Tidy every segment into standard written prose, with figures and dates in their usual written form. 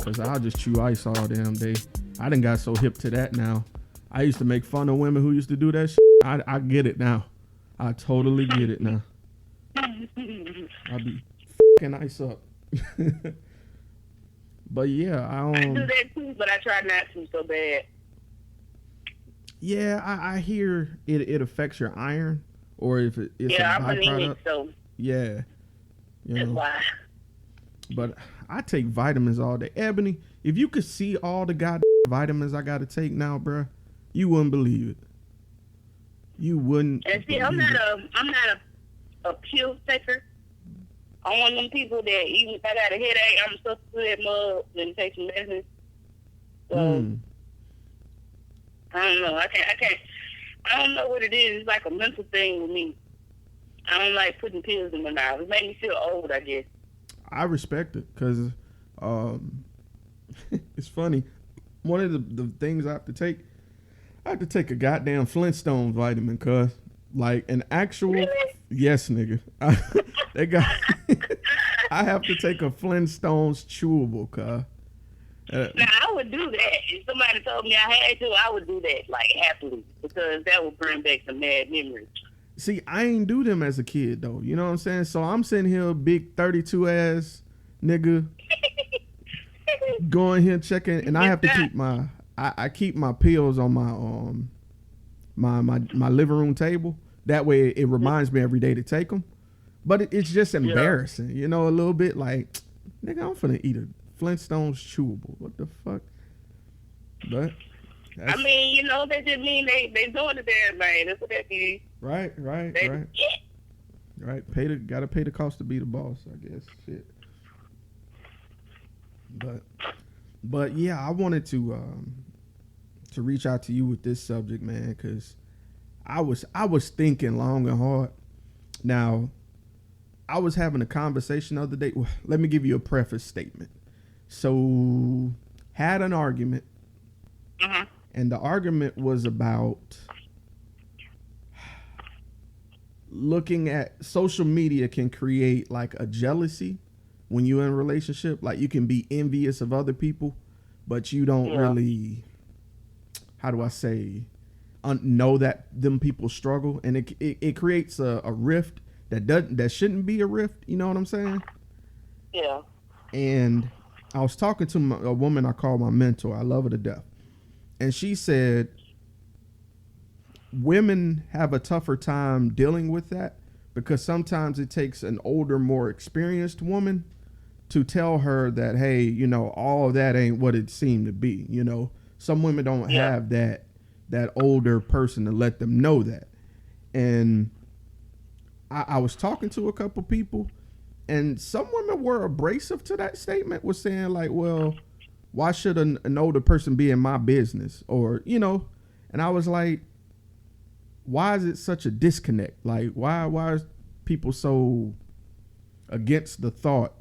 Cause I'll just chew ice all damn day. I done got so hip to that now. I used to make fun of women who used to do that shit. I get it now. I totally get it now. I'll be fucking ice up. But yeah, I do that too, but I try not to so bad. Yeah, I hear it affects your iron, or if it's a I'm byproduct. anemic, so yeah, that's why. But I take vitamins all day. Ebony, if you could see all the goddamn vitamins I gotta take now, bruh, you wouldn't believe it. You wouldn't. And see, I'm not a pill taker. I'm one of them people that even if I got a headache, I'm supposed to do that mug and take some medicine. So I don't know. I can't. I don't know what it is. It's like a mental thing with me. I don't like putting pills in my mouth. It makes me feel old, I guess. I respect it because it's funny. One of the things I have to take a goddamn Flintstone vitamin, cuz like an actual Really? Yes, nigga. They got I have to take a Flintstones chewable, cuz. Now I would do that. If somebody told me I had to, I would do that like happily because that would bring back some mad memories. See, I ain't do them as a kid though. You know what I'm saying? So I'm sitting here, big 32 ass nigga, going here checking, and I have to keep I keep my pills on my living room table. That way, it reminds me every day to take them. But it's just embarrassing, you know, a little bit. Like, nigga, I'm finna eat a Flintstones chewable. What the fuck? But I mean, you know, that just mean they doing it there, man. That's what that means. Right. Gotta pay the cost to be the boss, I guess. Shit. But yeah, I wanted to reach out to you with this subject, man, because I was thinking long and hard. Now, I was having a conversation the other day. Well, let me give you a preface statement. So, had an argument, and the argument was about looking at social media can create like a jealousy when you're in a relationship. Like you can be envious of other people, but you don't really, how do I say, know that them people struggle, and it creates a rift that shouldn't be a rift. You know what I'm saying? Yeah. And I was talking to a woman I call my mentor. I love her to death, and she said women have a tougher time dealing with that because sometimes it takes an older, more experienced woman to tell her that, hey, you know, all of that ain't what it seemed to be. You know, some women don't have that older person to let them know that. And I was talking to a couple people, and some women were abrasive to that statement, was saying like, well, why should an older person be in my business? Or, you know, and I was like, why is it such a disconnect? Like, why are people so against the thought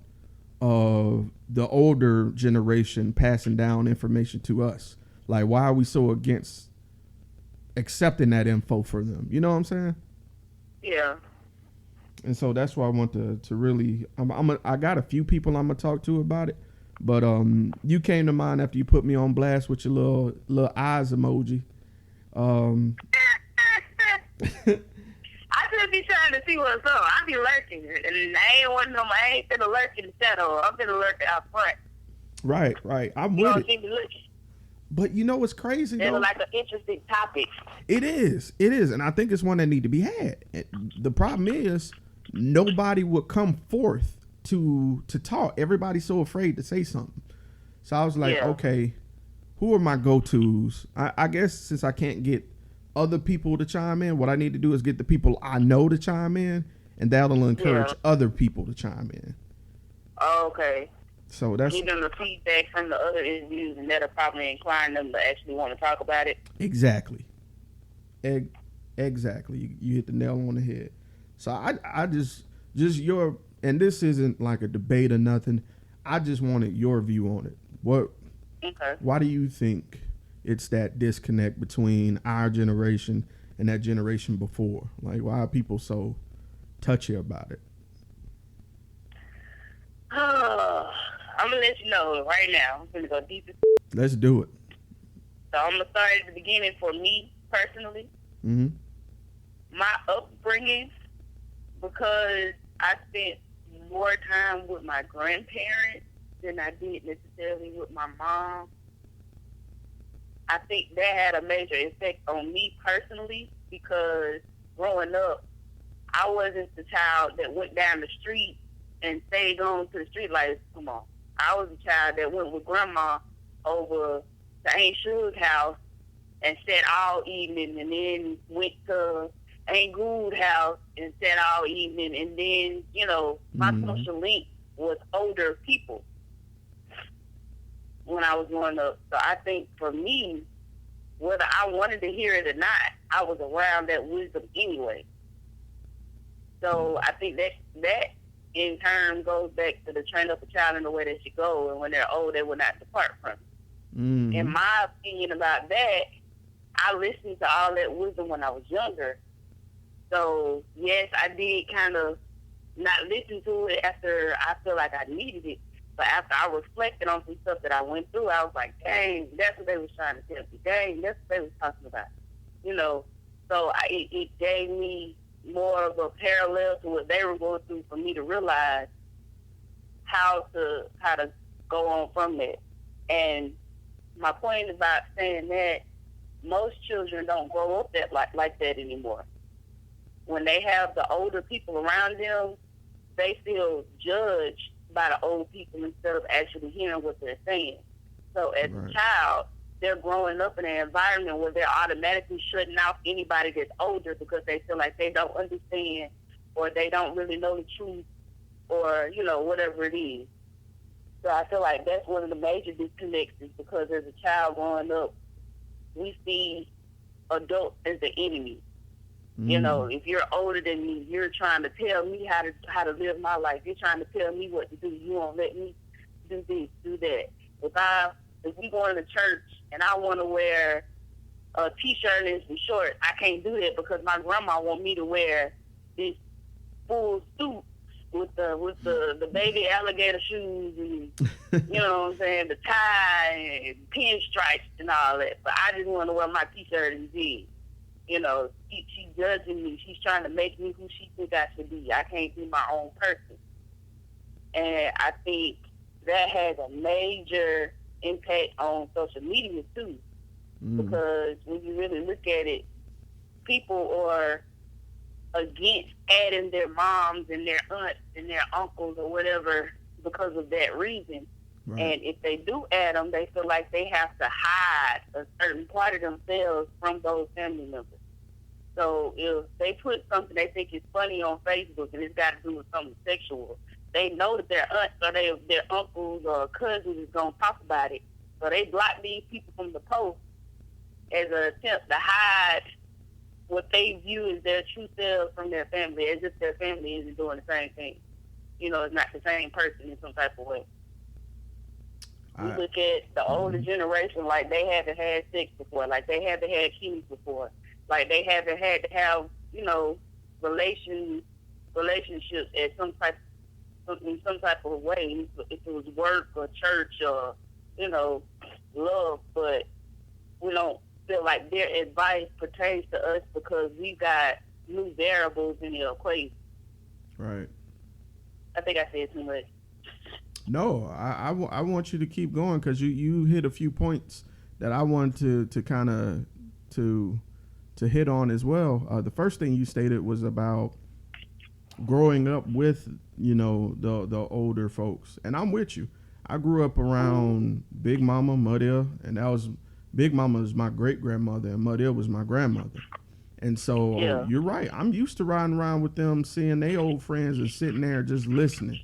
of the older generation passing down information to us? Like, why are we so against accepting that info for them? You know what I'm saying? Yeah. And so that's why I want to really, I got a few people I'm gonna talk to about it, but you came to mind after you put me on blast with your little eyes emoji. I just be trying to see what's up. I be lurking, and I ain't finna lurk in the shadow. I'm finna lurk out front. Right. I'm You with don't it. see me looking. But you know what's crazy though? It's like an interesting topic. It is, and I think it's one that need to be had. The problem is nobody would come forth to talk. Everybody's so afraid to say something. So I was like, okay, who are my go-tos? I guess since I can't get other people to chime in, what I need to do is get the people I know to chime in, and that'll encourage other people to chime in. Okay. So that's give them the feedback from the other interviews, and that'll probably incline them to actually want to talk about it. Exactly. Exactly. You hit the nail on the head. So I just your, and this isn't like a debate or nothing. I just wanted your view on it. Why do you think it's that disconnect between our generation and that generation before? Like, why are people so touchy about it? I'm gonna let you know right now. I'm gonna go deep. Let's do it. So I'm gonna start at the beginning for me personally. Mm-hmm. My upbringing, because I spent more time with my grandparents than I did necessarily with my mom. I think that had a major effect on me personally because growing up, I wasn't the child that went down the street and stayed on to the street lights. Come on. I was a child that went with grandma over to Aunt Suge's house and sat all evening, and then went to Aunt Good's house and sat all evening. And then, my social link was older people when I was growing up. So I think for me, whether I wanted to hear it or not, I was around that wisdom anyway. So I think that in turn goes back to the train up a child in the way they should go, and when they're old, they will not depart from it. Mm-hmm. In my opinion about that, I listened to all that wisdom when I was younger. So yes, I did kind of not listen to it after I feel like I needed it. But after I reflected on some stuff that I went through, I was like, dang, that's what they was trying to tell me. Dang, that's what they was talking about. So it gave me more of a parallel to what they were going through for me to realize how to go on from that. And my point about saying that, most children don't grow up like that anymore. When they have the older people around them, they feel judged by the old people instead of actually hearing what they're saying. So as a child, they're growing up in an environment where they're automatically shutting off anybody that's older because they feel like they don't understand or they don't really know the truth or, whatever it is. So I feel like that's one of the major disconnects is because as a child growing up, we see adults as the enemy. If you're older than me, you're trying to tell me how to live my life. You're trying to tell me what to do. You won't let me do this, do that. If we going to church and I want to wear a t-shirt and some shorts, I can't do that because my grandma want me to wear this full suit with the baby alligator shoes and you know what I'm saying, the tie and pinstripes and all that. But I just want to wear my t-shirt and jeans. She's judging me. She's trying to make me who she think I should be. I can't be my own person. And I think that has a major impact on social media too. Because when you really look at it, people are against adding their moms and their aunts and their uncles or whatever because of that reason. Right. And if they do add them, they feel like they have to hide a certain part of themselves from those family members. So if they put something they think is funny on Facebook and it's got to do with something sexual, they know that their aunts or their uncles or cousins is going to talk about it. So they block these people from the post as an attempt to hide what they view as their true selves from their family, as if their family isn't doing the same thing. It's not the same person in some type of way. We look at the older generation like they haven't had sex before, like they haven't had kids before, like they haven't had to have, relationships at some type of way, if it was work or church or, love, but we don't feel like their advice pertains to us because we got new variables in the equation. Right. I think I said too much. No, I want you to keep going because you hit a few points that I wanted to kind of to hit on as well. The first thing you stated was about growing up with the older folks, and I'm with you. I grew up around Big Mama, Muddy, and that was Big Mama was my great grandmother, and Muddy was my grandmother. And so you're right. I'm used to riding around with them, seeing they old friends and sitting there just listening.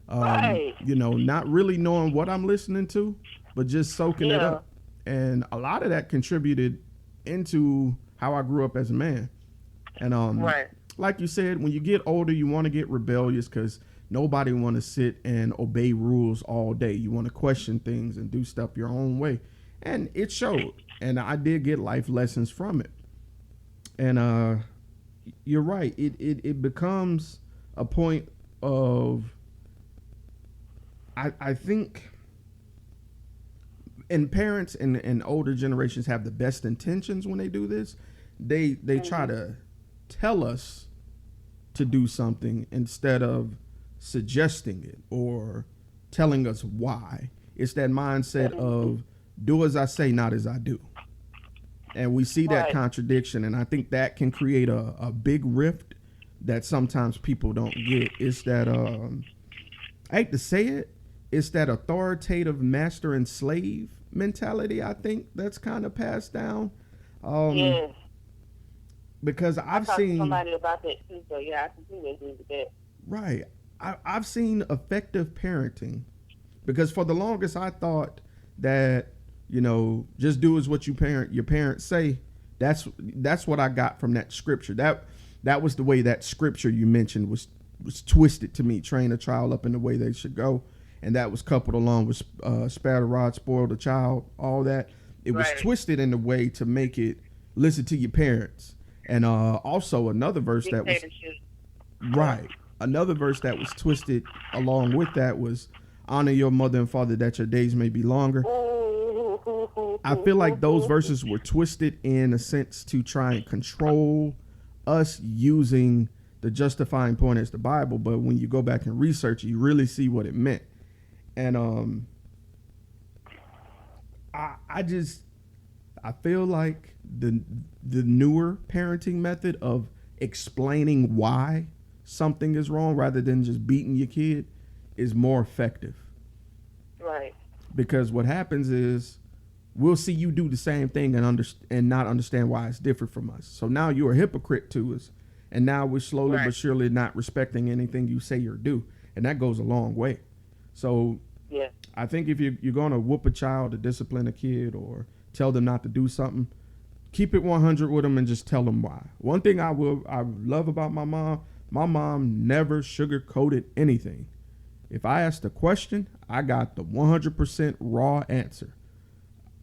Right. Not really knowing what I'm listening to, but just soaking it up. And a lot of that contributed into how I grew up as a man. And like you said, when you get older, you want to get rebellious because nobody want to sit and obey rules all day. You want to question things and do stuff your own way. And it showed. And I did get life lessons from it. And you're right. It becomes a point of I think, and parents and older generations have the best intentions when they do this. They try to tell us to do something instead of suggesting it or telling us why. It's that mindset of do as I say, not as I do. And we see that contradiction, and I think that can create a big rift that sometimes people don't get. It's that I hate to say it, it's that authoritative master and slave mentality. I think that's kind of passed down. Yeah. Because I've seen somebody about that too, so yeah, I completely agree with that. Right. I've seen effective parenting, because for the longest I thought that, you know, just do as what your parents say. That's what I got from that scripture. That was the way that scripture you mentioned was twisted to me. Train a child up in the way they should go, and that was coupled along with spare the rod, spoil the child. All that, it was twisted in a way to make it listen to your parents. And also another verse that was another verse that was twisted along with that was honor your mother and father that your days may be longer. I feel like those verses were twisted in a sense to try and control us using the justifying point as the Bible. But when you go back and research, you really see what it meant. And I feel like the newer parenting method of explaining why something is wrong rather than just beating your kid is more effective. Right. Because what happens is we'll see you do the same thing and not understand why it's different from us. So now you're a hypocrite to us, and now we're slowly but surely not respecting anything you say or do, and that goes a long way. So yeah, I think if you're going to whoop a child or discipline a kid or tell them not to do something, keep it 100 with them and just tell them why. One thing I love about my mom never sugarcoated anything. If I asked a question, I got the 100% raw answer.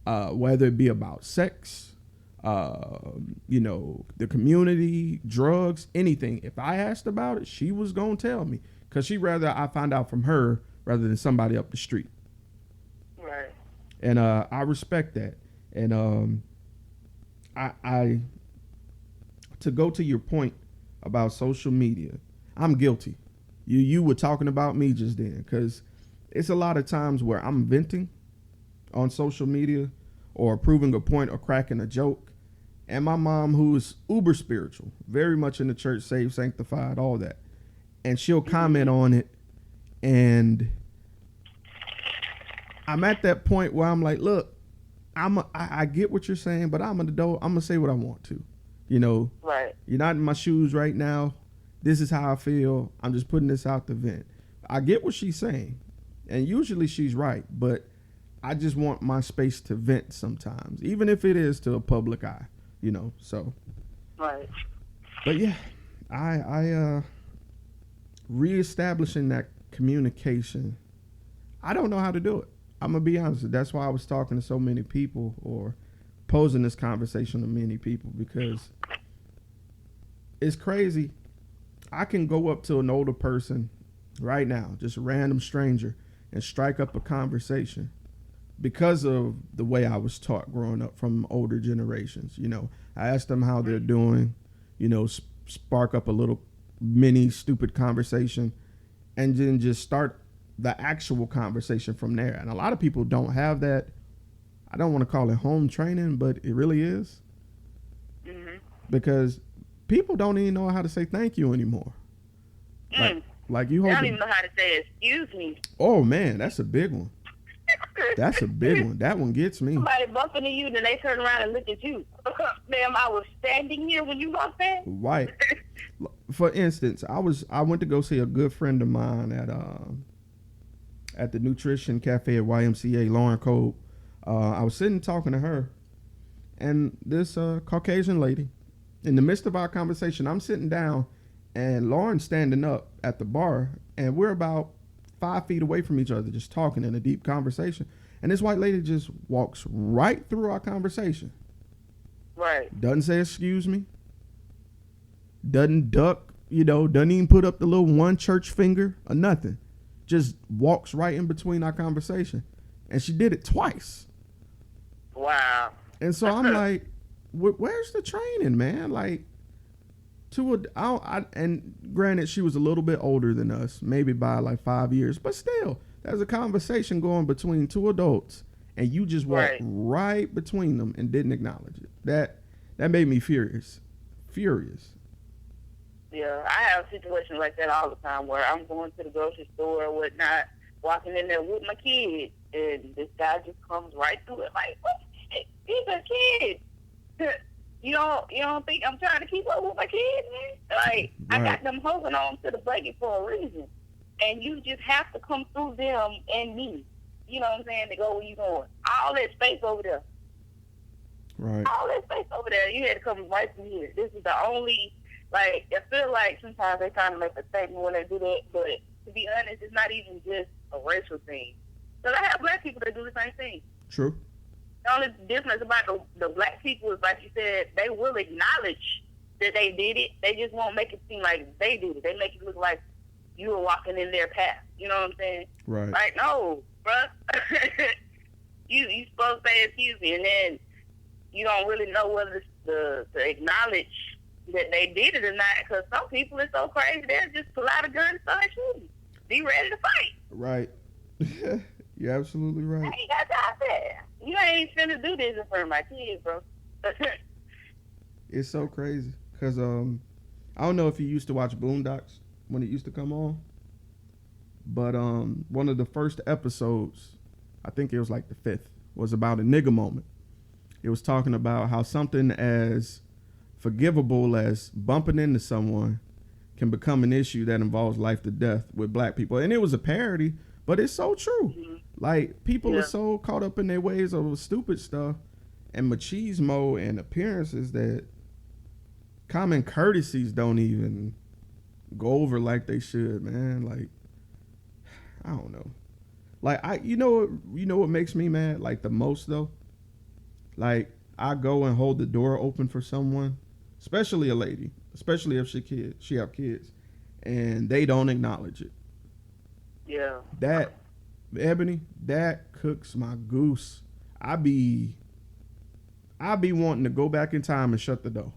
Whether it be about sex, the community, drugs, anything. If I asked about it, she was going to tell me, because she'd rather I find out from her rather than somebody up the street. Right. And I respect that. And I to go to your point about social media, I'm guilty. You were talking about me just then, because it's a lot of times where I'm venting on social media or proving a point or cracking a joke. And my mom, who is uber spiritual, very much in the church, saved, sanctified, all that, and she'll comment on it. And I'm at that point where I'm like, look, I get what you're saying, but I'm an adult. I'm going to say what I want to. Right. You're not in my shoes right now. This is how I feel. I'm just putting this out to vent. I get what she's saying, and usually she's right, but I just want my space to vent sometimes, even if it is to a public eye, so. Right. But yeah, I reestablishing that communication, I don't know how to do it. I'm going to be honest. That's why I was talking to so many people or posing this conversation to many people, because it's crazy. I can go up to an older person right now, just a random stranger, and strike up a conversation because of the way I was taught growing up from older generations. I asked them how they're doing, spark up a little mini stupid conversation, and then just start the actual conversation from there. And a lot of people don't have that. I don't want to call it home training, but it really is. Mm-hmm. Because people don't even know how to say thank you anymore. Like you don't even know how to say excuse me. Oh man, that's a big one. That's a big one. That one gets me. Somebody bumping into you, then they turn around and look at you. Ma'am, I was standing here when you walked in. Right. For instance, I went to go see a good friend of mine at the Nutrition Cafe at YMCA, Lauren Cole. I was sitting talking to her, and this Caucasian lady, in the midst of our conversation, I'm sitting down, and Lauren's standing up at the bar, and we're about 5 feet away from each other, just talking in a deep conversation. And this white lady just walks right through our conversation. Right. Doesn't say excuse me. Doesn't duck, doesn't even put up the little one church finger or nothing. just walks right in between our conversation. And she did it twice. Wow. And so I'm like, where's the training, man? Like, and granted, she was a little bit older than us, maybe by like 5 years, but still, there's a conversation going between two adults, and you just walked right between them and didn't acknowledge it. That made me furious. Yeah, I have situations like that all the time where I'm going to the grocery store or whatnot, walking in there with my kids, and this guy just comes right through it like, what? He's a kid. You don't think I'm trying to keep up with my kids, man? Like, I got them holding on to the buggy for a reason. And you just have to come through them and me. You know what I'm saying? To go where you going. All that space over there. Right. All that space over there. You had to come right through here. This is the only, like, I feel like sometimes they trying to make a statement when they do that. But to be honest, it's not even just a racial thing. So I have black people that do the same thing. True. The only difference about the black people is, like you said, they will acknowledge that they did it. They just won't make it seem like they did it. They make it look like you were walking in their path. You know what I'm saying? Right. Like, no, bruh. you supposed to say excuse me, and then you don't really know whether to acknowledge that they did it or not, because some people are so crazy, they'll just pull out a gun and start shooting. Be ready to fight. Right. You're absolutely right. I ain't got time for that. You ain't finna do this in front of my kids, bro. It's so crazy. Because I don't know if you used to watch Boondocks when it used to come on. But one of the first episodes, I think it was like the 5th, was about a nigga moment. It was talking about how something as forgivable as bumping into someone can become an issue that involves life to death with black people. And it was a parody, but it's so true. Mm-hmm. Like, people are so caught up in their ways of stupid stuff and machismo and appearances that common courtesies don't even go over like they should, man. Like, I don't know. Like, you know what makes me mad? Like, the most, though? Like, I go and hold the door open for someone, especially a lady, especially if she have kids, and they don't acknowledge it. Yeah. That, Ebony, that cooks my goose. I be wanting to go back in time and shut the door.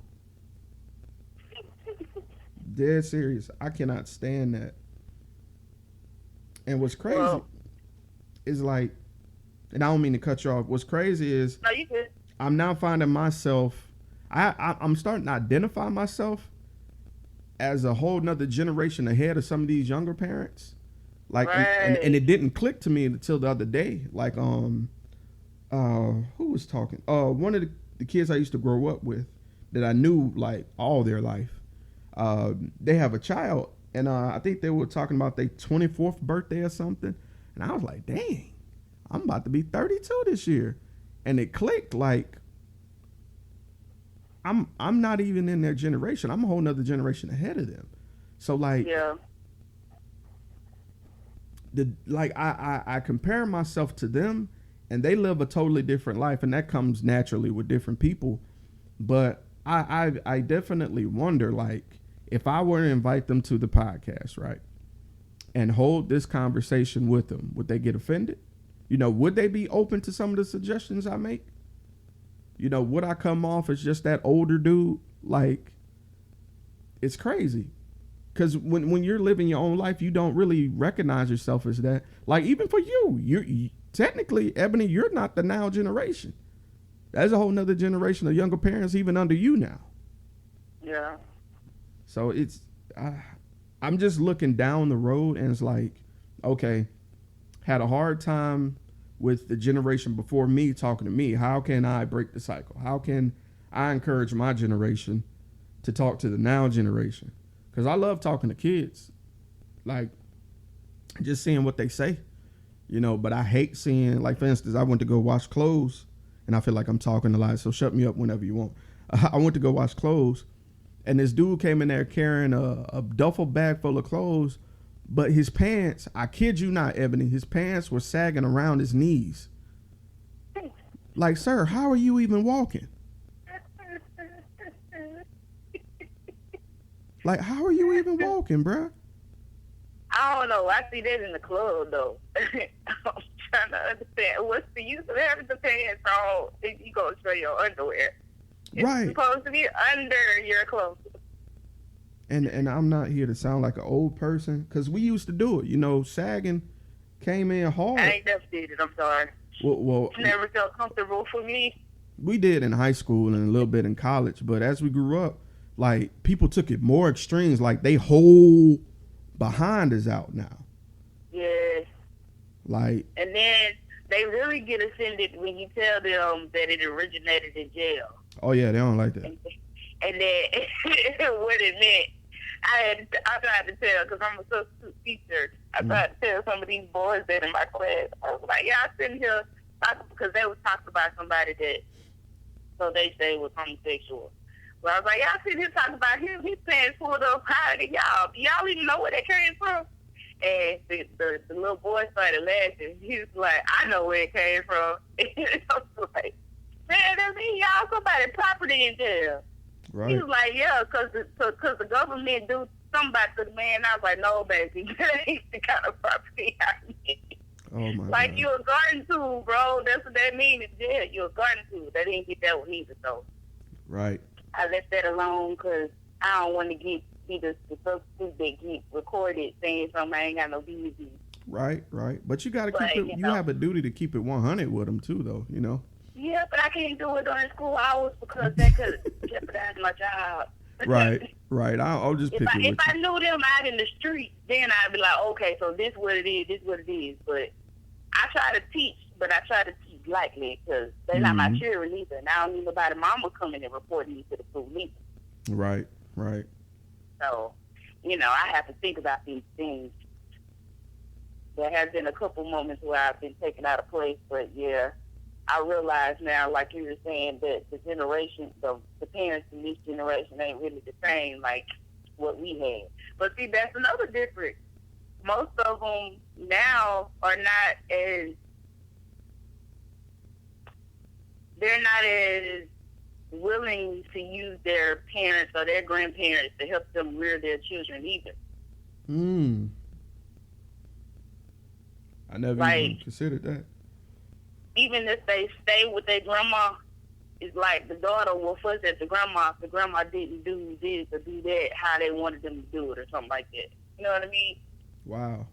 Dead serious. I cannot stand that. And what's crazy is, like, and I don't mean to cut you off. What's crazy is, no, you good. I'm now finding myself, I'm starting to identify myself as a whole nother generation ahead of some of these younger parents. Like, and it didn't click to me until the other day. Like, who was talking? One of the kids I used to grow up with that I knew, like, all their life. They have a child, and I think they were talking about their 24th birthday or something. And I was like, dang, I'm about to be 32 this year. And it clicked, like, I'm not even in their generation. I'm a whole nother generation ahead of them. So, like, I compare myself to them, and they live a totally different life, and that comes naturally with different people. But I definitely wonder, like, if I were to invite them to the podcast, right, and hold this conversation with them, would they get offended? You know, would they be open to some of the suggestions I make? You know, would I come off as just that older dude? Like, it's crazy. Because when you're living your own life, you don't really recognize yourself as that. Like, even for you technically, Ebony, you're not the now generation. There's a whole nother generation of younger parents even under you now. Yeah. So I'm just looking down the road, and it's like, okay, had a hard time with the generation before me talking to me. How can I break the cycle? How can I encourage my generation to talk to the now generation? Because I love talking to kids, like, just seeing what they say, you know, but I hate seeing, like, for instance, I went to go wash clothes, and I feel like I'm talking a lot, so shut me up whenever you want. I went to go wash clothes, and this dude came in there carrying a duffel bag full of clothes, but his pants, I kid you not, Ebony, his pants were sagging around his knees. Like, sir, how are you even walking? Like, how are you even walking, bruh? I don't know. I see that in the club though. I'm trying to understand what's the use of having the pants on if you go show your underwear. It's Right. supposed to be under your clothes. And I'm not here to sound like an old person, because we used to do it. You know, sagging came in hard. I ain't never did it. I'm sorry. Well, It never felt comfortable for me. we did in high school and a little bit in college, but as we grew up, like, people took it more extremes. Like, they whole behind is out now. Yes. Like, And then they really get offended when you tell them that it originated in jail. oh yeah, they don't like that. And then what it meant. I tried to tell, because I'm a substitute teacher, I tried to tell some of these boys that in my class, I was like, y'all sitting here talking, because they was talking about somebody that, so they say, was homosexual. Well, I was like, y'all sitting here talking about him, his pants pulled up higher than y'all. Do y'all even know where that came from? And the little boy started laughing. He was like, I know where it came from. And I was like, man, that mean y'all somebody property in jail. Right. He was like, yeah, because the government do something about the man. I was like, no, baby, that ain't the kind of property I need. Oh my Like, God. you're a garden tool, bro. That's what that means. Yeah, you're a garden tool. They didn't get that one either, so Right. I left that alone because I don't want to be the substitute that get recorded saying something I ain't got no business in. Right. But you got to keep But, it. you You know. have a duty to keep it 100 with them too, though. You know. Yeah, but I can't do it during school hours because that could jeopardize my job. Right. I'll just pick it If with I you. knew them out in the street, then I'd be like, okay, so this what it is. But I try to teach, but I try to teach lightly because they're not my children either. And I don't need nobody mama coming and reporting me to the school either. Right. So, I have to think about these things. There has been a couple moments where I've been taken out of place, but yeah, I realize now, like you were saying, that the generation, the parents in this generation ain't really the same like what we had. But see, that's another difference. Most of them now are they're not as willing to use their parents or their grandparents to help them rear their children either. I never even considered that. Even if they stay with their grandma, it's like the daughter will fuss at the grandma if the grandma didn't do this or do that how they wanted them to do it or something like that. You know what I mean? Wow.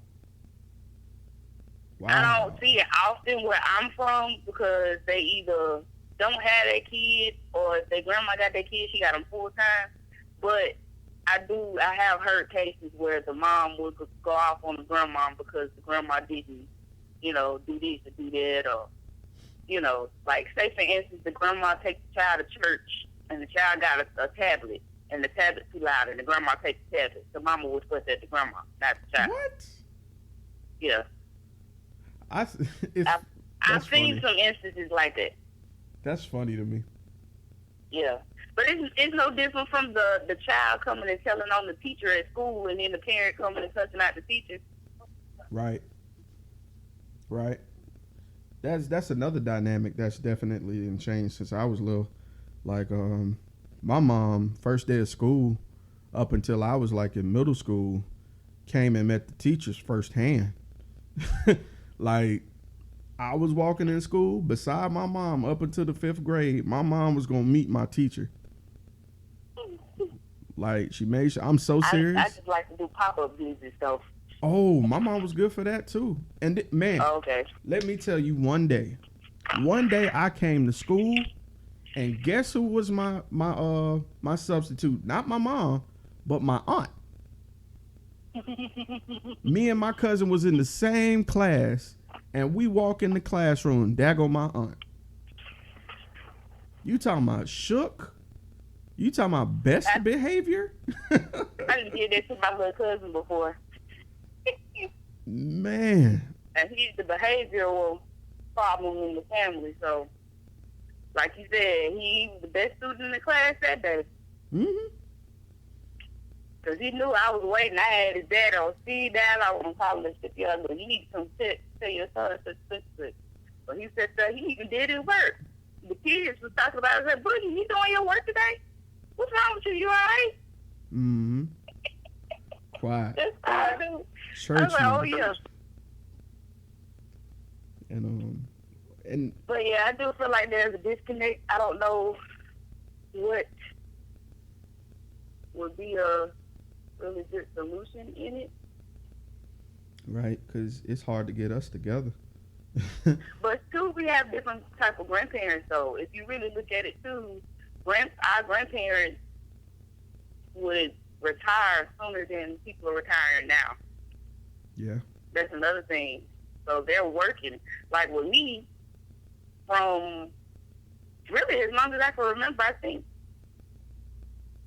I don't see it often where I'm from because they either don't have their kids or if their grandma got their kids, she got them full time. But I have heard cases where the mom would go off on the grandma because the grandma didn't, do this or do that, or, like say for instance, the grandma takes the child to church and the child got a tablet and the tablet's too loud and the grandma takes the tablet. The mama would fuss at the grandma, not the child. What? Yeah. I've seen some instances like that. That's funny to me. Yeah. But it's no different from the child coming and telling on the teacher at school and then the parent coming and cussing out the teacher. Right. That's another dynamic that's definitely changed since I was little. Like, my mom, first day of school, up until I was like in middle school, came and met the teachers firsthand. Like, I was walking in school beside my mom up until the 5th grade. My mom was gonna meet my teacher. Like, she made sure. I'm so serious. I just like to do pop-up business stuff. Oh, my mom was good for that too. And man, okay. Let me tell you, one day I came to school, and guess who was my substitute? Not my mom, but my aunt. Me and my cousin was in the same class, and we walk in the classroom. There go my aunt. You talking about shook? You talking about best behavior? I just did that to my little cousin before. Man. And he's the behavioral problem in the family. So, like you said, he was the best student in the class that day. Mm-hmm. Because he knew I was waiting. I had his dad on speed dial. I was on college with the other. You need to come tell your son such. But he said that he even did his work. The kids was talking about it. I said, Boogie, you doing your work today? What's wrong with you? You all right? Mm-hmm. Quiet. That's how I do. I was Church like, oh music. yeah. And But yeah, I do feel like there's a disconnect. I don't know what would be a really good solution in it. right, because it's hard to get us together. But too, we have different type of grandparents. So if you really look at it too, our grandparents would retire sooner than people are retiring now. Yeah. That's another thing. So they're working. Like with me, from really as long as I can remember, I think.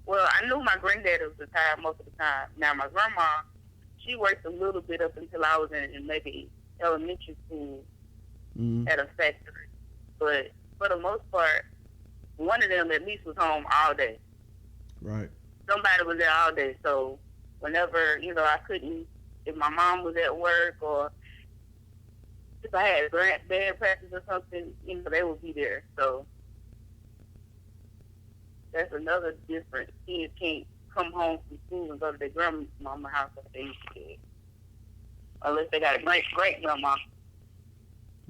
Well, I knew my granddad was retired most of the time. Now my grandma, she worked a little bit up until I was in maybe elementary school at a factory. But for the most part, one of them at least was home all day. Right. Somebody was there all day. So whenever, I couldn't, if my mom was at work or if I had band practice or something, they would be there. So that's another difference. Kids can't come home from school and go to their grandmama's house like they used to do. Unless they got a great grandma.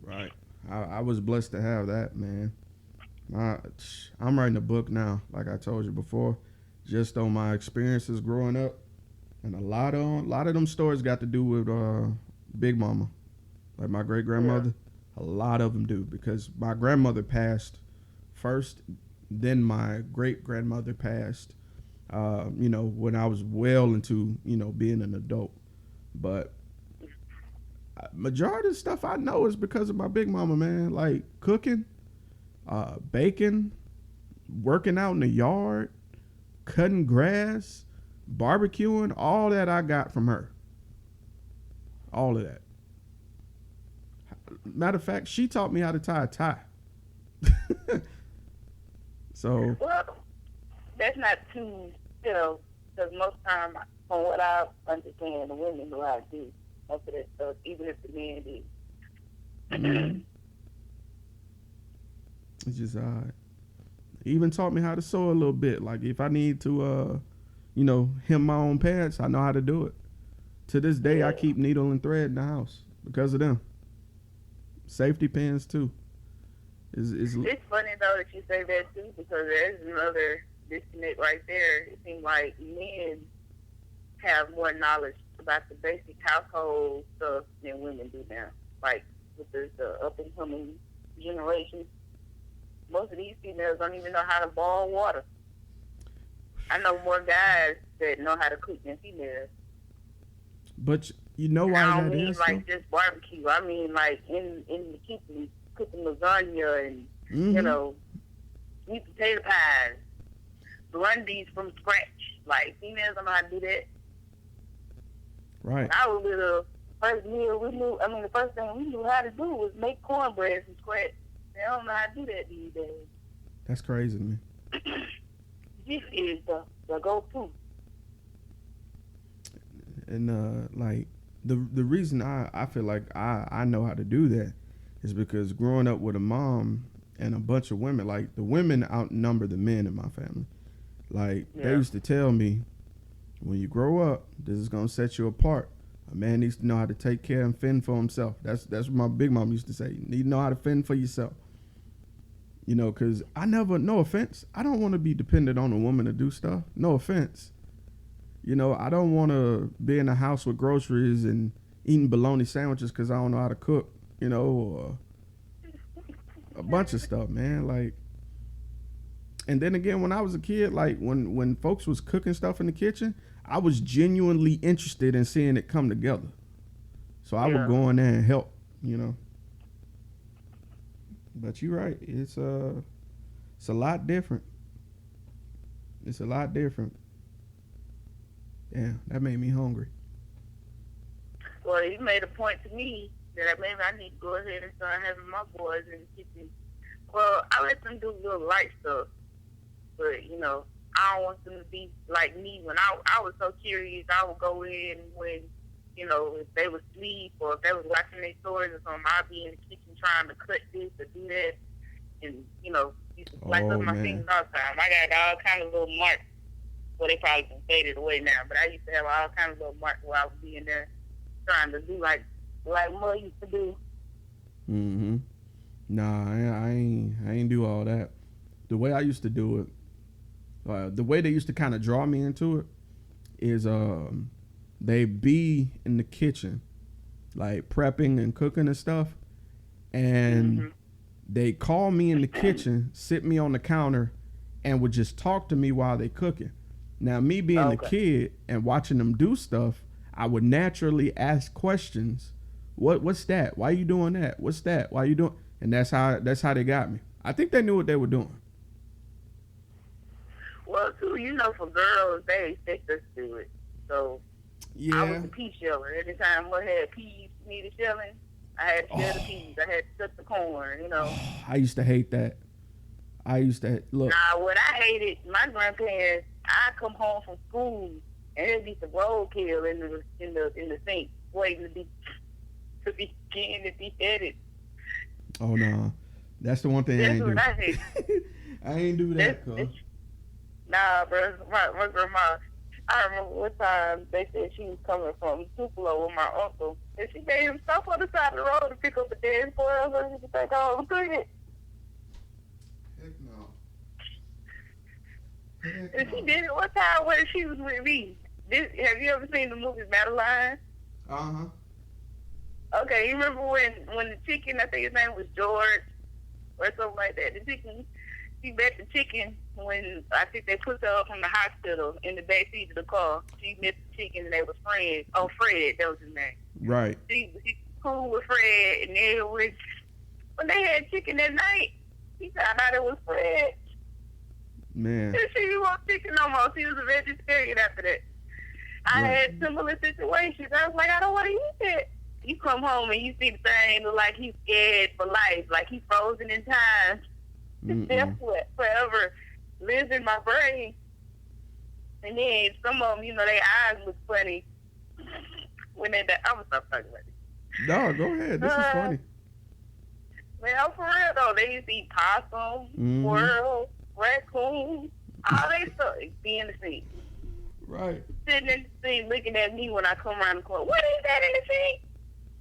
Right. I was blessed to have that, man. I'm writing a book now, like I told you before, just on my experiences growing up, and a lot of them stories got to do with Big Mama, like my great grandmother. Yeah. A lot of them do, because my grandmother passed first, then my great grandmother passed. When I was well into being an adult, but majority of the stuff I know is because of my Big Mama, man. Like cooking, baking, working out in the yard, cutting grass, barbecuing, all that I got from her. All of that. Matter of fact, she taught me how to tie a tie. So. Well, that's not too, because most time, from what I understand, the women know how to do most of that stuff, even if the men do. It's just even taught me how to sew a little bit. Like if I need to, hem my own pants, I know how to do it. To this day, I keep needle and thread in the house because of them. Safety pins too. It's funny though that you say that too, because there's another disconnect right there. It seems like men have more knowledge about the basic household stuff than women do now. Like with the up and coming generation, most of these females don't even know how to boil water. I know more guys that know how to cook than females. But you know why I don't that mean is? Like just barbecue. I mean like in the kitchen, cooking lasagna and sweet potato pies, run these from scratch. Like females don't know how to do that. Right. When I was little, the first thing we knew how to do was make cornbread from scratch. They don't know how to do that these days. That's crazy to me. This is the go-to. And like the reason I feel like I know how to do that is because growing up with a mom and a bunch of women, like the women outnumber the men in my family. Like they used to tell me, when you grow up, this is gonna set you apart. A man needs to know how to take care and fend for himself. That's what my big mom used to say. You need to know how to fend for yourself. Because no offense, I don't want to be dependent on a woman to do stuff. No offense. I don't want to be in a house with groceries and eating bologna sandwiches because I don't know how to cook, or a bunch of stuff, man. Like, and then again, when I was a kid, like when folks was cooking stuff in the kitchen, I was genuinely interested in seeing it come together. So I would go in there and help, But you're right. It's a lot different. It's a lot different. Damn, that made me hungry. Well, you made a point to me that maybe I need to go ahead and start having my boys in the kitchen. Well, I let them do little light stuff, but I don't want them to be like me. When I was so curious, I would go in when, if they was asleep or if they was watching their stories or something, I'd be in the kitchen trying to cut this or do that, and used to slice up my fingers all the time. I got all kind of little marks Well, they probably can faded away now. But I used to have all kinds of little marks where I would be in there trying to do like Mud used to do. Mm-hmm. Nah, I ain't do all that. The way I used to do it, the way they used to kind of draw me into it is they be in the kitchen, like prepping and cooking and stuff, and they call me in the kitchen, sit me on the counter, and would just talk to me while they cooking. Now, me being a kid and watching them do stuff, I would naturally ask questions. What's that? Why you doing that? What's that? Why you doing? And that's how they got me. I think they knew what they were doing. Well, too, for girls, they expect us to do it. So yeah. I was the pea sheller. Every time I had peas needed shelling, I had to shell the peas. I had to cut the corn. I used to hate that. Look. Nah, what I hated, my grandparents. I come home from school and there'd be some roadkill in the sink waiting to be beheaded. Oh no, that's the one thing I ain't do. I hate. I ain't do that. Nah, bro. My grandma. I remember one time they said she was coming from Tupelo with my uncle, and she made him stop on the side of the road to pick up a dead squirrel so he could take home and cook it. Heck no. And she did it one time when she was with me. Have you ever seen the movie Madeline? Uh-huh. Okay, you remember when the chicken, I think his name was George or something like that, the chicken, she met the chicken when I think they put her up from the hospital in the back seat of the car. She met the chicken and they was friends. Oh, Fred, that was his name. Right. She cool with Fred, and then when they had chicken that night, she found out it was Fred. Man. She didn't want chicken no more. She was a vegetarian after that. I had similar situations. I was like, I don't want to eat that. You come home and you see the thing look like he's scared for life, like he's frozen in time. That's what forever lives in my brain. And then some of them, their eyes look funny when they die. I'm gonna stop talking about it. No, go ahead. This is funny. Man, for real though, they used to eat possum, squirrel, raccoon, all they stuff be in the sink. Right. Sitting in the sink looking at me when I come around the corner. What is that in the sink?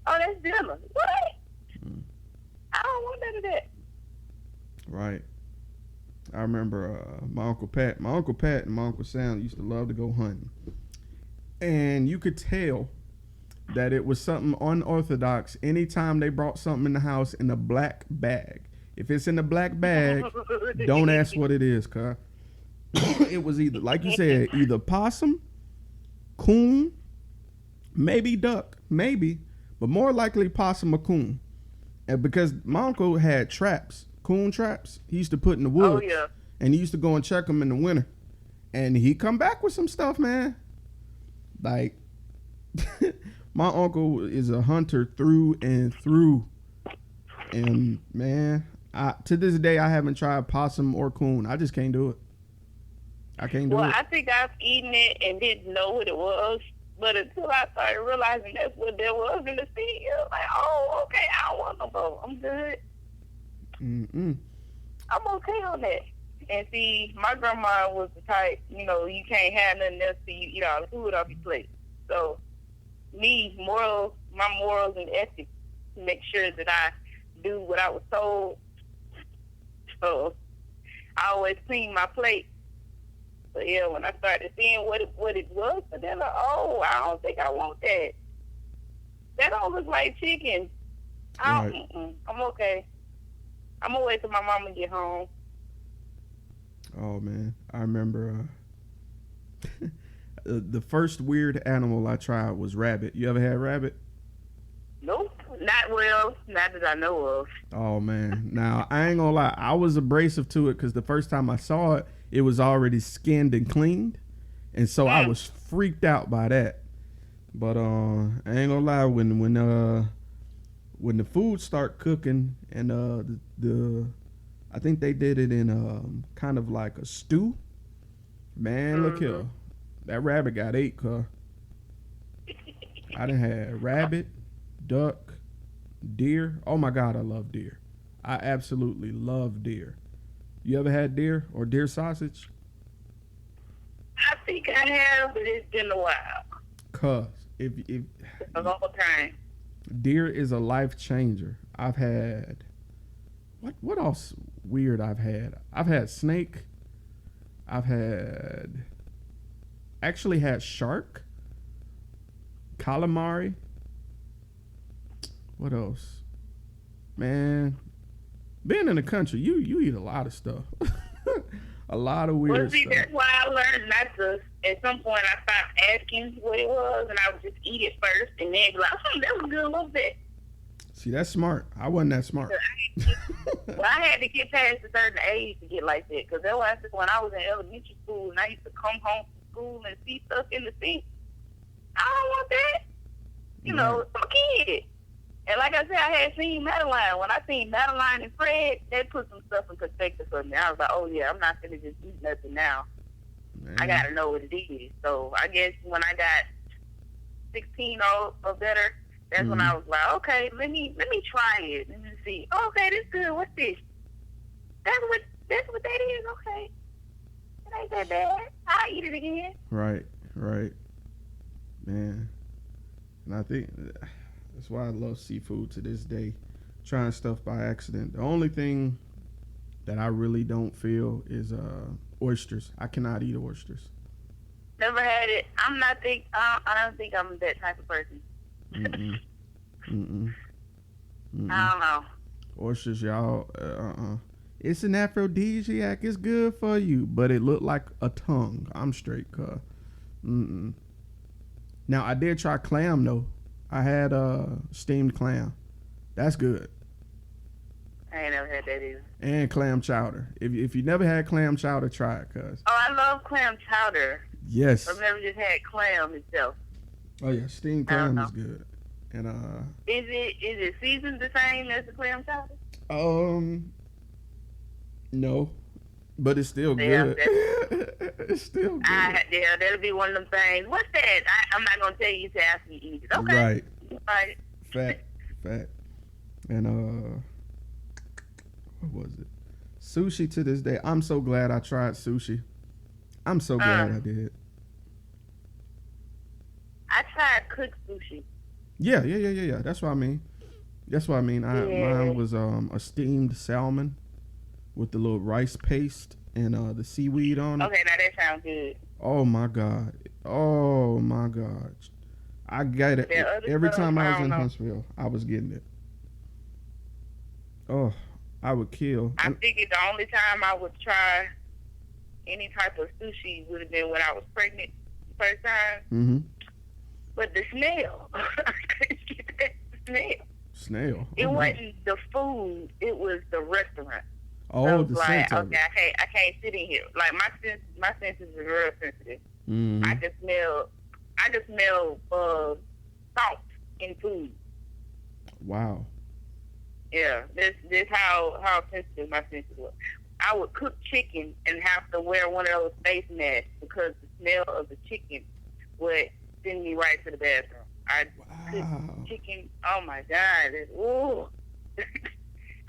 Oh, that's dinner. What? I don't want none of that. Right. I remember my Uncle Pat and my Uncle Sam used to love to go hunting. And you could tell that it was something unorthodox anytime they brought something in the house in a black bag. If it's in a black bag, don't ask what it is, cuz. It was either, like you said, either possum, coon, maybe duck, maybe, but more likely possum or coon. And because my uncle had traps, coon traps, he used to put in the woods. Oh, yeah. And he used to go and check them in the winter. And he'd come back with some stuff, man. Like, my uncle is a hunter through and through. And, man, to this day, I haven't tried possum or coon. I just can't do it. I can't do it. Well, I think I've eaten it and didn't know what it was. But until I started realizing that's what there was in the sea, I was like, oh, okay, I don't want no more. I'm good. I'm okay on that. And see, my grandma was the type, you can't have nothing else till you eat all the food off your plate. So, my morals and ethics make sure that I do what I was told. So, I always clean my plate. So, yeah, when I started seeing what it was for dinner, I don't think I want that. That don't look like chicken. I'm okay. I'm gonna wait till my mama get home. Oh man, I remember the first weird animal I tried was rabbit. You ever had rabbit? Nope, not that I know of. Oh man, now I ain't gonna lie, I was abrasive to it because the first time I saw it, it was already skinned and cleaned, and so I was freaked out by that. But I ain't gonna lie, when the food start cooking and I think they did it in kind of like a stew. Man, look here, that rabbit got ate, cuz. I done had rabbit, duck, deer. Oh my God, I love deer. I absolutely love deer. You ever had deer or deer sausage? I think I have, but it's been a while. Cause if A long time. deer is a life changer. I've had what else weird I've had? I've had snake. I've had actually had shark, calamari. What else? Man, being in the country, you eat a lot of stuff. A lot of weird Well, see, stuff. that's why I learned not to. At some point, I stopped asking what it was, and I would just eat it first, and then be like, that was good a little bit. See, that's smart. I wasn't that smart. Well, I had to get past a certain age to get like that, because that was when I was in elementary school, and I used to come home from school and see stuff in the sink. I don't want that. You know, I'm a kid. And like I said, I had seen Madeline. When I seen Madeline and Fred, they put some stuff in perspective for me. I was like, oh, yeah, I'm not going to just eat nothing now. Man. I got to know what it is. So I guess when I got 16 or better, that's when I was like, okay, let me try it. Let me see. Oh, okay, this good. What's this? That's what that is? Okay. It ain't that bad. I'll eat it again. Right. Man. And I think that's why I love seafood to this day. Trying stuff by accident. The only thing that I really don't feel is oysters. I cannot eat oysters. Never had it. I don't think I'm that type of person. I don't know. Oysters, y'all. It's an aphrodisiac. It's good for you, but it looked like a tongue. I'm straight, cuz. Now I did try clam though. I had steamed clam. That's good. I ain't never had that either. And clam chowder. If you never had clam chowder, try it, cuz. Oh, I love clam chowder. Yes. I've never just had clam itself. Oh yeah, steamed clam is good. And is it seasoned the same as the clam chowder? No, but it's still good. It's still good. Yeah, that'll be one of them things. What's that? I'm not gonna tell you to ask me to eat it. Okay. Right. Fact. And what was it? Sushi to this day. I'm so glad I tried sushi. I'm so glad I did. I tried cooked sushi. Yeah. That's what I mean. Mine was a steamed salmon with the little rice paste and the seaweed on it. Okay, now that sounds good. Oh my god. I got it every time I was in Huntsville. I was getting it. Oh, I would kill. I figured the only time I would try any type of sushi would have been when I was pregnant the first time. But the smell, I couldn't get that smell. Snail. It wasn't the food; it was the restaurant. Oh, so the like, scent of it. I can't sit in here. Like my senses are real sensitive. I just smell salt in food. Wow. Yeah, this how sensitive my senses were. I would cook chicken and have to wear one of those face masks because the smell of the chicken would send me right to the bathroom. I cooked chicken. Oh my God! Ooh.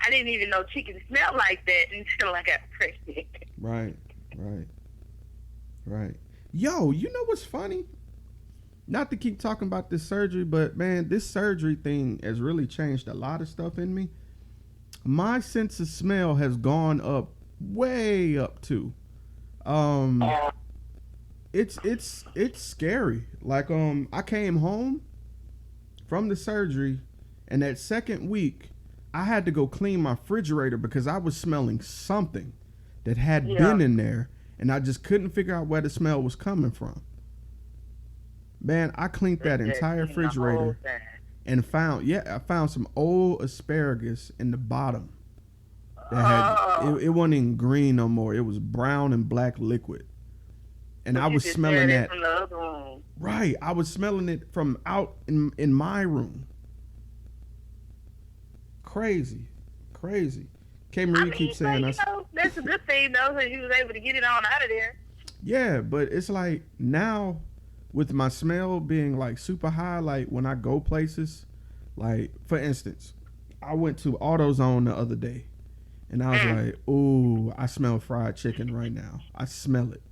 I didn't even know chicken smelled like that until I got pregnant. Right. Yo, you know what's funny? Not to keep talking about this surgery, but man, this surgery thing has really changed a lot of stuff in me. My sense of smell has gone up, way up too. It's scary. Like I came home from the surgery, and that second week, I had to go clean my refrigerator because I was smelling something that had been in there, and I just couldn't figure out where the smell was coming from. Man, I cleaned that entire refrigerator and I found some old asparagus in the bottom. That it wasn't even green no more. It was brown and black liquid. And I was smelling that from the other room. Right. I was smelling it from out in my room. Crazy. K. Marie keeps saying that's a good thing though, that you was able to get it on out of there. Yeah, but it's like now with my smell being like super high, like when I go places, like for instance, I went to AutoZone the other day and I was like, ooh, I smell fried chicken right now. I smell it.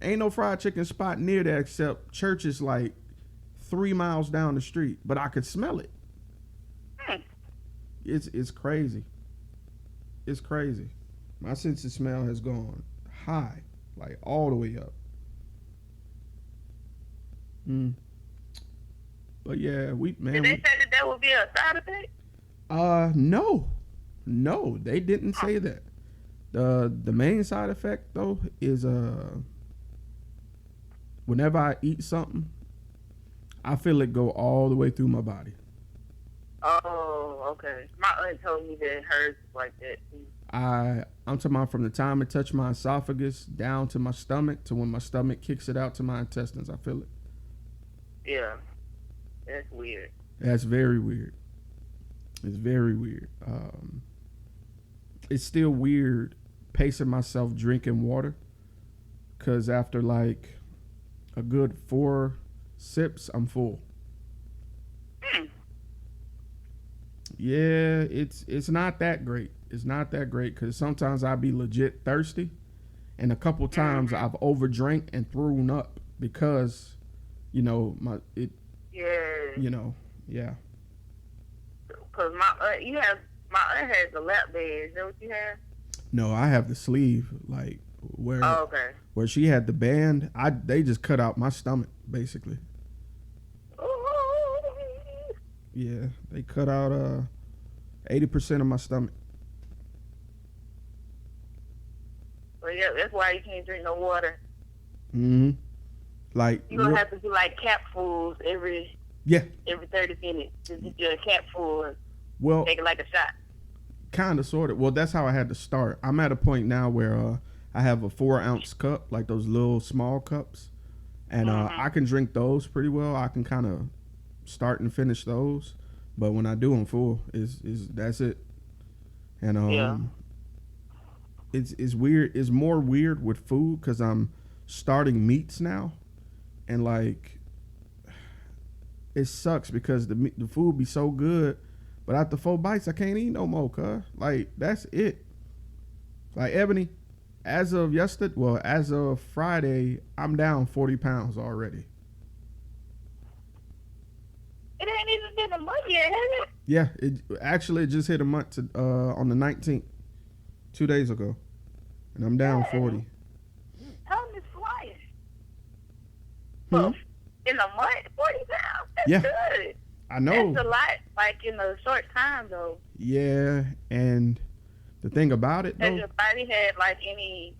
Ain't no fried chicken spot near there except church is like 3 miles down the street, but I could smell it. It's crazy. It's crazy. My sense of smell has gone high, like all the way up. But yeah, Did they say that would be a side effect? No, they didn't say that. The main side effect though is whenever I eat something, I feel it go all the way through my body. Oh, okay. My aunt told me that hers is like that too. I'm talking about from the time it touched my esophagus down to my stomach to when my stomach kicks it out to my intestines. I feel it. Yeah, that's weird. That's very weird. It's very weird. It's still weird pacing myself drinking water, because after like a good 4 sips, I'm full. Yeah, it's not that great. It's not that great because sometimes I'll be legit thirsty, and a couple times I've overdrank and thrown up because, you know, Yeah. Yeah. Because my aunt has the lap band. Is that what you have? No, I have the sleeve, like where Oh, okay. where she had the band. They just cut out my stomach basically. Yeah, they cut out 80% of my stomach. Well, yeah, that's why you can't drink no water. Like you're gonna have to do like capfuls every 30 minutes. Just do a capful. Well, take it like a shot. Kind of, sort of. Well, that's how I had to start. I'm at a point now where I have a 4-ounce cup, like those little small cups, and I can drink those pretty well. I can kind of start and finish those, but when I do them full, that's it. And it's weird. It's more weird with food because I'm starting meats now, and like it sucks because the food be so good, but after 4 bites I can't eat no more. Cause like that's it. Like Ebony, as of Friday, I'm down 40 pounds already. It ain't even been a month yet, has it? Yeah, it just hit a month on the 19th, 2 days ago, and I'm down 40. Time is flying. Well, in a month, 40 pounds. That's good. I know. That's a lot, like in a short time, though. Yeah, and the thing about it, though. Has your body had like any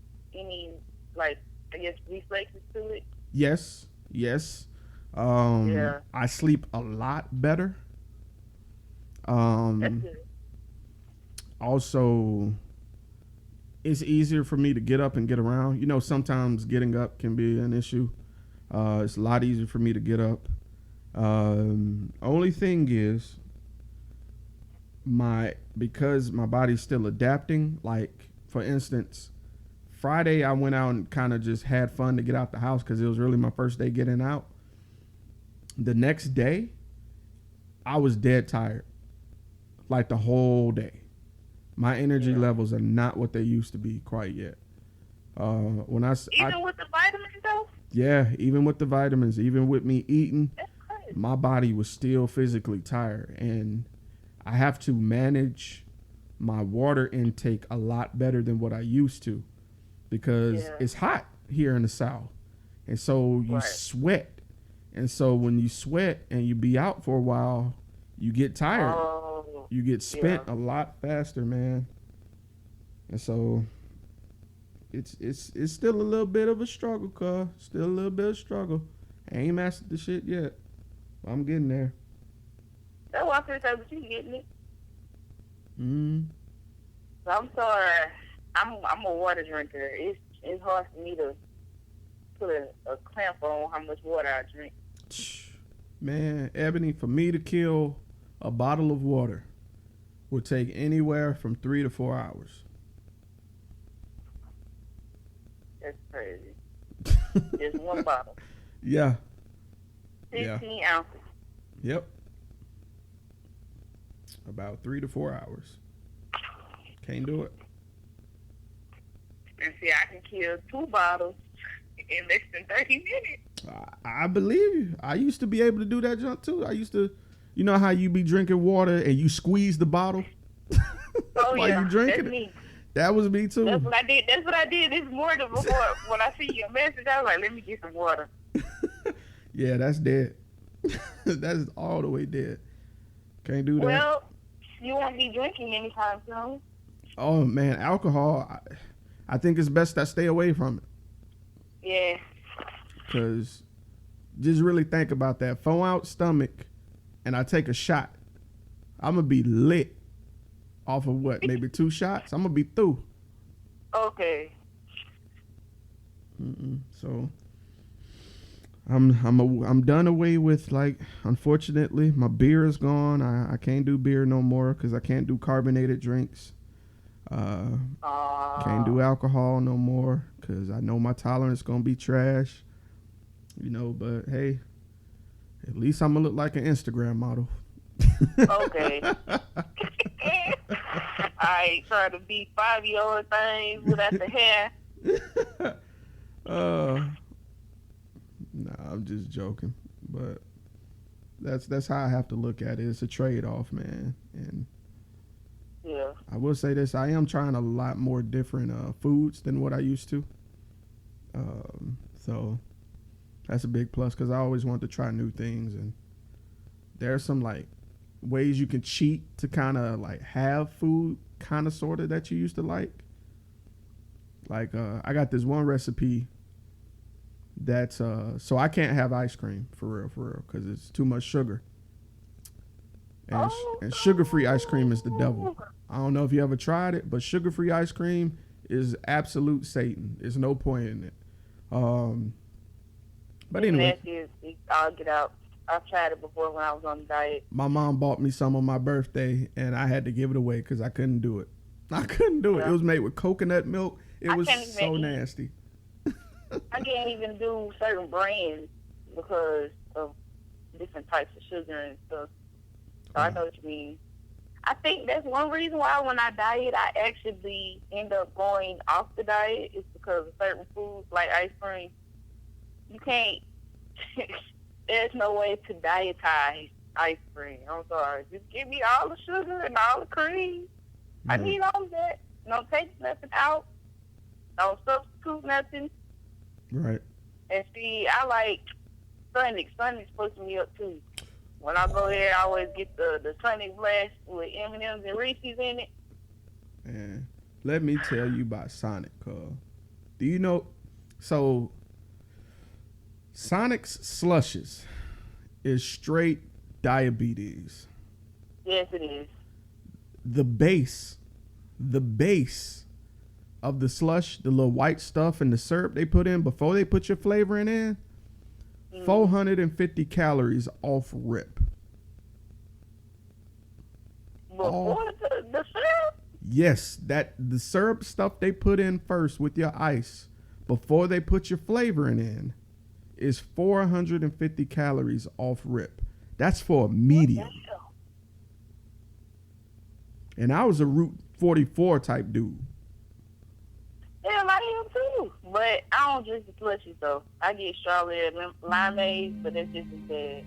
like I guess reflexes to it? Yes. I sleep a lot better. That's good. Also, it's easier for me to get up and get around. You know, sometimes getting up can be an issue. It's a lot easier for me to get up. Only thing is, because my body's still adapting. Like, for instance, Friday I went out and kind of just had fun to get out the house because it was really my first day getting out. The next day, I was dead tired, like the whole day. My energy levels are not what they used to be quite yet. Even with the vitamins, though. Yeah, even with the vitamins, even with me eating, my body was still physically tired, and I have to manage my water intake a lot better than what I used to because it's hot here in the South, and so you sweat. And so when you sweat and you be out for a while, you get tired. You get spent a lot faster, man. And so it's still a little bit of a struggle, cuz. Still a little bit of struggle. I ain't mastered the shit yet. I'm getting there. That's why I feel like you getting it. So I'm sorry. I'm a water drinker. It's hard for me to put a clamp on how much water I drink. Man, Ebony, for me to kill a bottle of water would take anywhere from 3 to 4 hours. That's crazy. Just one bottle. Yeah. 16 ounces. Yep. About 3 to 4 hours. Can't do it. And see, I can kill 2 bottles in less than 30 minutes. I believe you. I used to be able to do that junk too. I used to, you know how you be drinking water and you squeeze the bottle Oh while yeah, you drinking that's it. me. That was me too. That's what I did. That's what I did this morning before when I see your message. I was like, let me get some water. Yeah, that's dead. That's all the way dead. Can't do that. Well, you won't be drinking anytime soon. Oh man, alcohol. I think it's best I stay away from it. Yeah. Cause just really think about that 4-ounce stomach, and I take a shot. I'm gonna be lit off of what? Maybe 2 shots. I'm gonna be through. Okay. So I'm done away with, like, unfortunately my beer is gone. I can't do beer no more because I can't do carbonated drinks. Can't do alcohol no more because I know my tolerance is gonna be trash. You know, but hey, at least I'm gonna look like an Instagram model. Okay. I try to be 5-year-old things without the hair. Nah, I'm just joking, but that's how I have to look at it. It's a trade-off, man. And Yeah. I will say this: I am trying a lot more different foods than what I used to. So that's a big plus because I always want to try new things, and there's some like ways you can cheat to kind of like have food kind of sort of that you used to like. Like I got this one recipe that's so I can't have ice cream for real because it's too much sugar. And sugar-free ice cream is the devil. I don't know if you ever tried it, but sugar-free ice cream is absolute Satan. There's no point in it. But anyway, I'll get out. I've tried it before when I was on the diet. my mom bought me some on my birthday, and I had to give it away because I couldn't do it. I couldn't do it. It was made with coconut milk. It was so nasty. I can't even do certain brands because of different types of sugar and stuff. So I know what you mean. I think that's one reason why when I diet, I actually end up going off the diet is because of certain foods like ice cream. You can't, there's no way to dietize ice cream. I'm sorry. Just give me all the sugar and all the cream. I need all of that. Don't take nothing out. Don't substitute nothing. Right. And see, I like Sonic. Sonic's pushing me up too. When I go there, I always get the Sonic Blast with M&M's and Reese's in it. And let me tell you about Sonic. Do you know? So Sonic's slushes is straight diabetes. Yes, it is. The base of the slush, the little white stuff and the syrup they put in before they put your flavoring in, 450 calories off rip. Before the syrup? Yes, that the syrup stuff they put in first with your ice before they put your flavoring in is 450 calories off rip. That's for a medium. And I was a Route 44 type dude. Yeah, I am too. But I don't drink the slushies though. I get strawberry limeade, but that's just as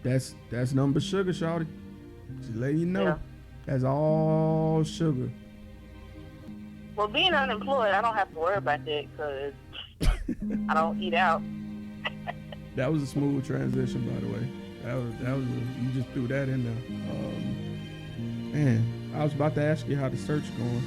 bad. That's number sugar, shawty. Just letting you know. Yeah. That's all sugar. Well, being unemployed, I don't have to worry about that because I don't eat out. That was a smooth transition, by the way. That was you just threw that in there. Man, I was about to ask you how the search going.